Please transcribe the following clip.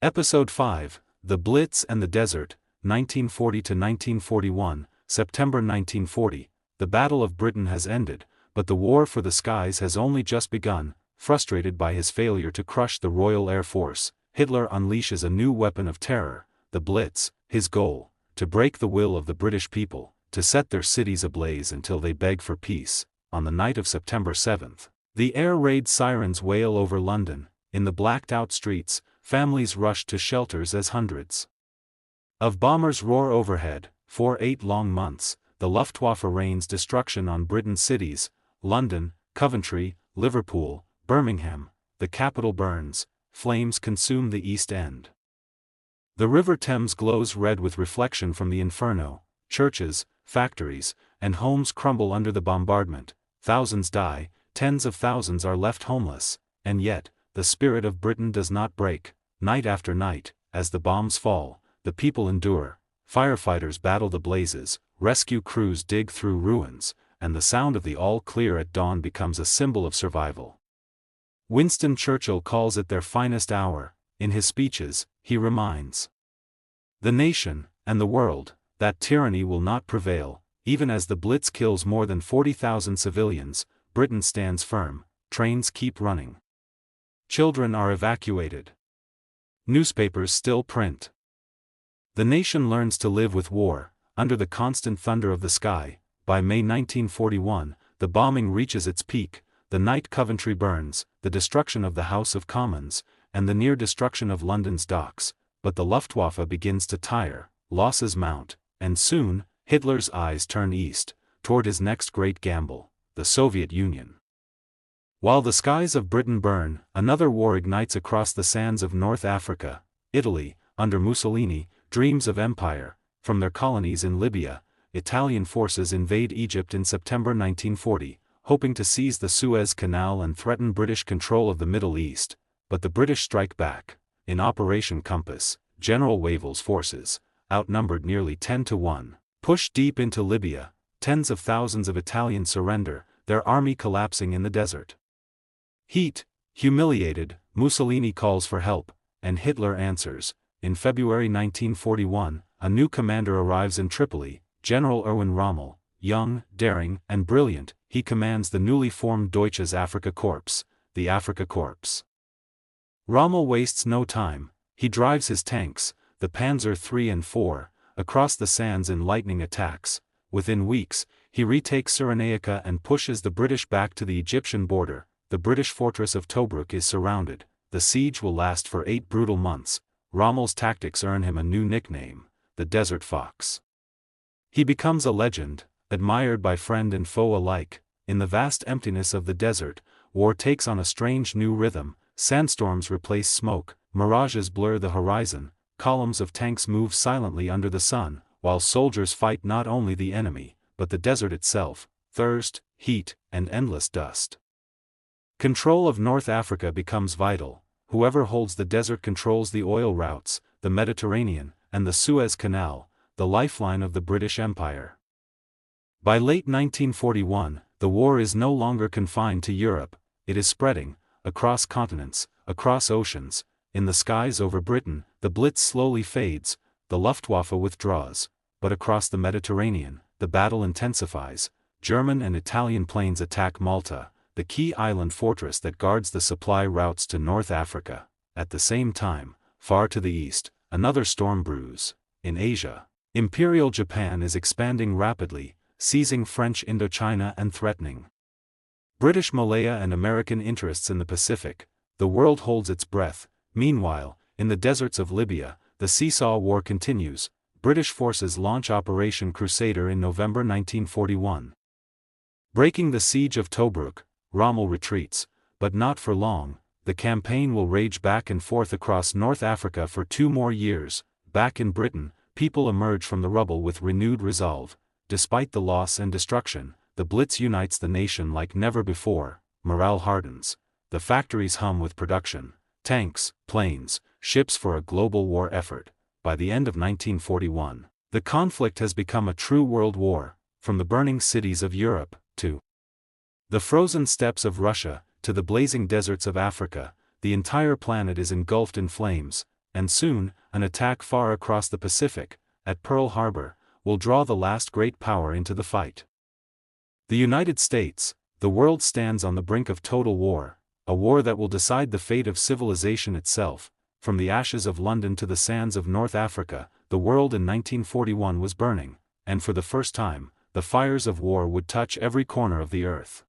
Episode 5, The Blitz and the Desert, 1940–1941, September 1940. The Battle of Britain has ended, but the war for the skies has only just begun. Frustrated by his failure to crush the Royal Air Force, Hitler unleashes a new weapon of terror, the Blitz. His goal: to break the will of the British people, to set their cities ablaze until they beg for peace. On the night of September 7th, the air raid sirens wail over London. In the blacked-out streets, families rush to shelters as hundreds of bombers roar overhead. For 8 long months, the Luftwaffe rains destruction on Britain's cities: London, Coventry, Liverpool, Birmingham. The capital burns, flames consume the East End. The River Thames glows red with reflection from the inferno. Churches, factories, and homes crumble under the bombardment. Thousands die, tens of thousands are left homeless, and yet, the spirit of Britain does not break. Night after night, as the bombs fall, the people endure. Firefighters battle the blazes, rescue crews dig through ruins, and the sound of the all-clear at dawn becomes a symbol of survival. Winston Churchill calls it their finest hour. In his speeches, he reminds the nation, and the world, that tyranny will not prevail. Even as the Blitz kills more than 40,000 civilians, Britain stands firm. Trains keep running. Children are evacuated. Newspapers still print. The nation learns to live with war, under the constant thunder of the sky. By May 1941, the bombing reaches its peak. The night Coventry burns, the destruction of the House of Commons, and the near destruction of London's docks. But the Luftwaffe begins to tire, losses mount, and soon, Hitler's eyes turn east, toward his next great gamble, the Soviet Union. While the skies of Britain burn, another war ignites across the sands of North Africa. Italy, under Mussolini, dreams of empire. From their colonies in Libya, Italian forces invade Egypt in September 1940, hoping to seize the Suez Canal and threaten British control of the Middle East. But the British strike back. In Operation Compass, General Wavell's forces, outnumbered nearly 10-1, push deep into Libya. Tens of thousands of Italians surrender, their army collapsing in the desert heat. Humiliated, Mussolini calls for help, and Hitler answers. In February 1941, a new commander arrives in Tripoli, General Erwin Rommel. Young, daring, and brilliant, he commands the newly formed Deutsches Afrika Korps, the Afrika Korps. Rommel wastes no time. He drives his tanks, the Panzer III and IV, across the sands in lightning attacks. Within weeks, he retakes Cyrenaica and pushes the British back to the Egyptian border. The British fortress of Tobruk is surrounded. The siege will last for 8 brutal months. Rommel's tactics earn him a new nickname, the Desert Fox. He becomes a legend, admired by friend and foe alike. In the vast emptiness of the desert, war takes on a strange new rhythm. Sandstorms replace smoke, mirages blur the horizon, columns of tanks move silently under the sun, while soldiers fight not only the enemy, but the desert itself: thirst, heat, and endless dust. Control of North Africa becomes vital. Whoever holds the desert controls the oil routes, the Mediterranean, and the Suez Canal, the lifeline of the British Empire. By late 1941, the war is no longer confined to Europe. It is spreading across continents, across oceans. In the skies over Britain, the Blitz slowly fades, the Luftwaffe withdraws. But across the Mediterranean, the battle intensifies. German and Italian planes attack Malta, the key island fortress that guards the supply routes to North Africa. At the same time, far to the east, another storm brews. In Asia, Imperial Japan is expanding rapidly, seizing French Indochina and threatening British Malaya and American interests in the Pacific. The world holds its breath. Meanwhile, in the deserts of Libya, the seesaw war continues. British forces launch Operation Crusader in November 1941. Breaking the siege of Tobruk, Rommel retreats, but not for long. The campaign will rage back and forth across North Africa for 2 more years. Back in Britain, people emerge from the rubble with renewed resolve. Despite the loss and destruction, the Blitz unites the nation like never before. Morale hardens. The factories hum with production. Tanks, planes, ships for a global war effort. By the end of 1941, the conflict has become a true world war. From the burning cities of Europe, to the frozen steppes of Russia, to the blazing deserts of Africa, the entire planet is engulfed in flames. and soon, an attack far across the Pacific, at Pearl Harbor, will draw the last great power into the fight. The United States, the world stands on the brink of total war, a war that will decide the fate of civilization itself. From the ashes of London to the sands of North Africa, the world in 1941 was burning, and for the first time, the fires of war would touch every corner of the earth.